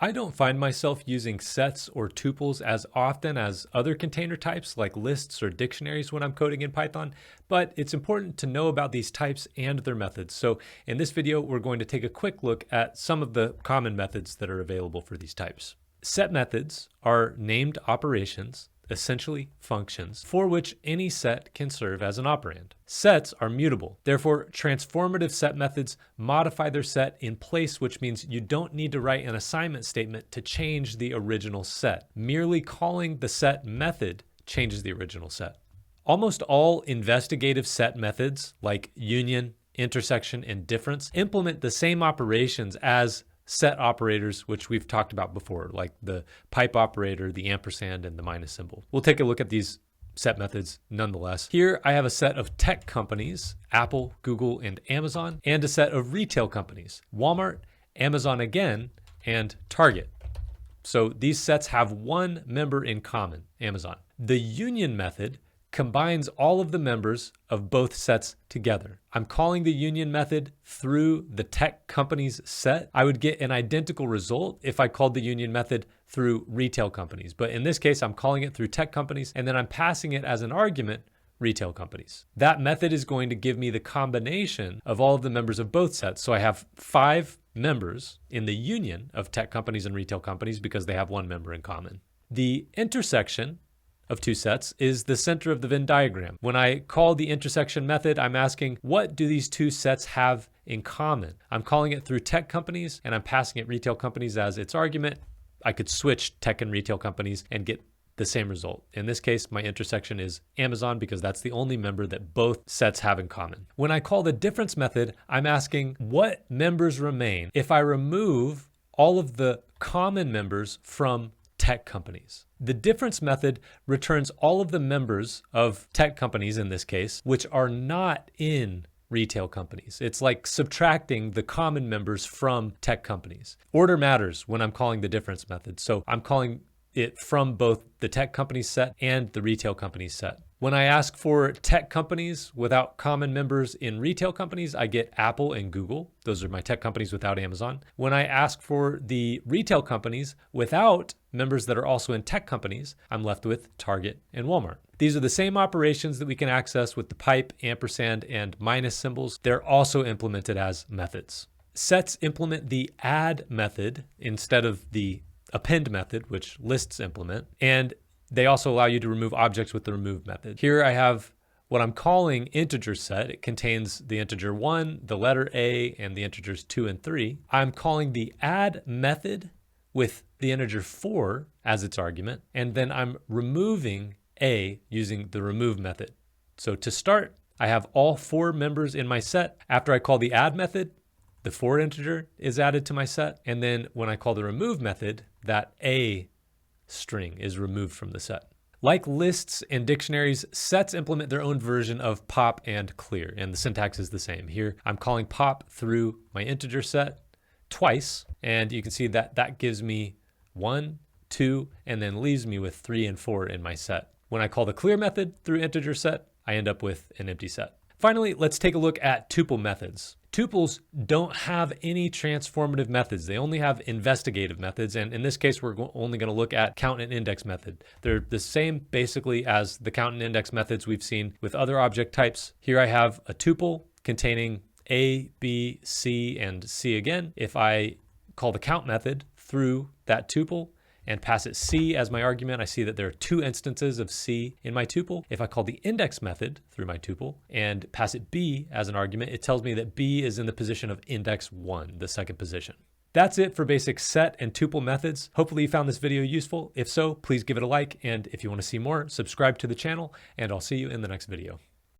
I don't find myself using sets or tuples as often as other container types like lists or dictionaries when I'm coding in Python, but it's important to know about these types and their methods. So in this video, we're going to take a quick look at some of the common methods that are available for these types. Set methods are named operations, essentially functions, for which any set can serve as an operand. Sets are mutable. Therefore, transformative set methods modify their set in place, which means you don't need to write an assignment statement to change the original set. Merely calling the set method changes the original set. Almost all investigative set methods, like union, intersection, and difference, implement the same operations as set operators, which we've talked about before, like the pipe operator, the ampersand, and the minus symbol. We'll take a look at these set methods nonetheless. Here I have a set of tech companies, Apple, Google, and Amazon, and a set of retail companies, Walmart, Amazon again, and Target. So these sets have one member in common, Amazon. The union method combines all of the members of both sets together. I'm calling the union method through the tech companies set. I would get an identical result if I called the union method through retail companies. But in this case, I'm calling it through tech companies, and then I'm passing it as an argument, retail companies. That method is going to give me the combination of all of the members of both sets. So I have 5 members in the union of tech companies and retail companies because they have one member in common. The intersection of two sets is the center of the Venn diagram. When I call the intersection method, I'm asking, what do these two sets have in common? I'm calling it through tech companies, and I'm passing it retail companies as its argument. I could switch tech and retail companies and get the same result. In this case, my intersection is Amazon because that's the only member that both sets have in common. When I call the difference method, I'm asking what members remain if I remove all of the common members from tech companies. The difference method returns all of the members of tech companies in this case, which are not in retail companies. It's like subtracting the common members from tech companies. Order matters when I'm calling the difference method. So I'm calling it from both the tech companies set and the retail companies set. When I ask for tech companies without common members in retail companies, I get Apple and Google. Those are my tech companies without Amazon. When I ask for the retail companies without members that are also in tech companies, I'm left with Target and Walmart. These are the same operations that we can access with the pipe, ampersand, and minus symbols. They're also implemented as methods. Sets implement the add method instead of the append method, which lists implement, and they also allow you to remove objects with the remove method. Here I have what I'm calling integer set. It contains the integer 1, the letter A, and the integers 2 and 3. I'm calling the add method with the integer 4 as its argument, and then I'm removing A using the remove method. So to start, I have all 4 members in my set. After I call the add method, the 4 integer is added to my set, and then when I call the remove method, that A string is removed from the set. Like lists and dictionaries, sets implement their own version of pop and clear, and the syntax is the same. Here, I'm calling pop through my integer set twice, and you can see that that gives me 1, 2, and then leaves me with 3 and 4 in my set. When I call the clear method through integer set, I end up with an empty set. Finally, let's take a look at tuple methods. Tuples don't have any transformative methods. They only have investigative methods. And in this case, we're only going to look at count and index method. They're the same basically as the count and index methods we've seen with other object types. Here I have a tuple containing A, B, C, and C again. If I call the count method through that tuple and pass it C as my argument, I see that there are 2 instances of C in my tuple. If I call the index method through my tuple and pass it B as an argument, it tells me that B is in the position of index 1, the second position. That's it for basic set and tuple methods. Hopefully you found this video useful. If so, please give it a like. And if you want to see more, subscribe to the channel, and I'll see you in the next video.